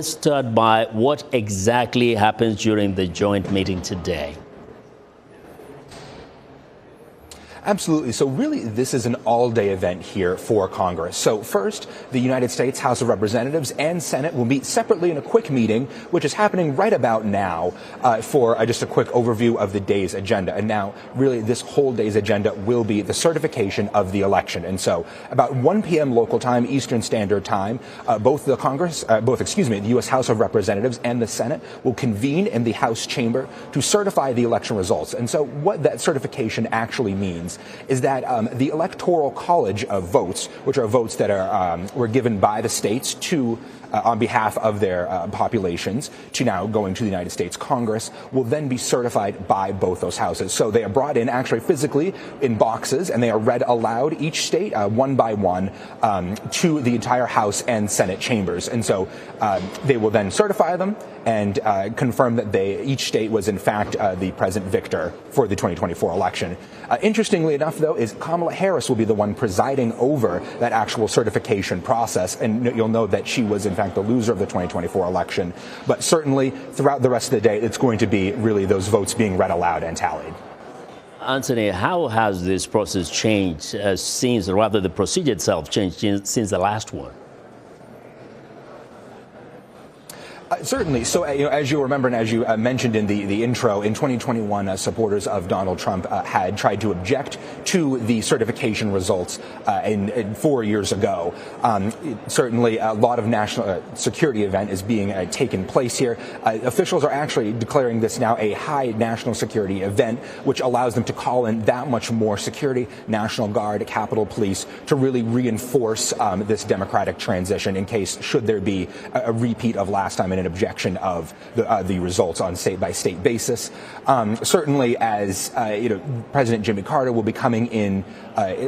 Let's start by what exactly happens during the joint meeting today. Absolutely. So really, this is an all-day event here for Congress. So first, the United States House of Representatives and Senate will meet separately in a quick meeting, which is happening right about now, for just a quick overview of the day's agenda. And now, really, this whole day's agenda will be the certification of the election. And so, about 1 p.m. local time, Eastern Standard Time, the U.S. House of Representatives and the Senate will convene in the House chamber to certify the election results. And so, what that certification actually means is that the Electoral College of votes, which are votes that were given by the states to on behalf of their populations to now going to the United States Congress, will then be certified by both those houses. So they are brought in actually physically in boxes, and they are read aloud, each state one by one, to the entire House and Senate chambers. And so they will then certify them and confirm that each state was in fact the present victor for the 2024 election. Interestingly enough, though, is Kamala Harris will be the one presiding over that actual certification process, and you'll know that she was in fact the loser of the 2024 election. But certainly throughout the rest of the day, it's going to be really those votes being read aloud and tallied. Anthony, how has this process changed the procedure itself changed since the last one? Certainly. So, as you remember and as you mentioned in the intro, in 2021, supporters of Donald Trump had tried to object to the certification results 4 years ago. Certainly, a lot of national security event is being taken place here. Officials are actually declaring this now a high national security event, which allows them to call in that much more security, National Guard, Capitol Police, to really reinforce this democratic transition in case should there be a repeat of last time and an objection of the results on state-by-state basis. Certainly, as President Jimmy Carter will be coming in,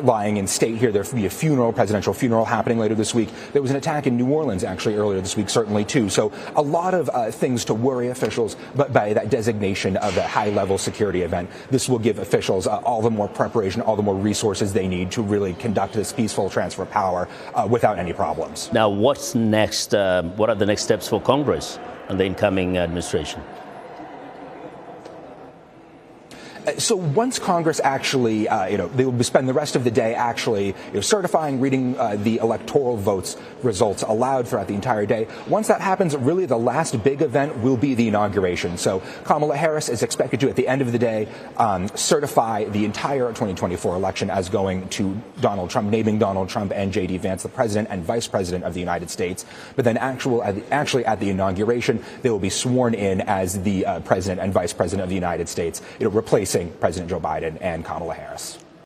lying in state here. There will be a presidential funeral happening later this week. There was an attack in New Orleans actually earlier this week, certainly too. So a lot of things to worry officials, but by that designation of a high-level security event, this will give officials all the more preparation, all the more resources they need to really conduct this peaceful transfer of power without any problems. Now, what's next? What are the next steps for Congress and the incoming administration? So once Congress actually, they will spend the rest of the day actually certifying, reading the electoral votes results aloud throughout the entire day. Once that happens, really the last big event will be the inauguration. So Kamala Harris is expected to, at the end of the day, certify the entire 2024 election as going to Donald Trump, naming Donald Trump and J.D. Vance the president and vice president of the United States. But then actually at the inauguration, they will be sworn in as the president and vice president of the United States, replacing President Joe Biden and Kamala Harris.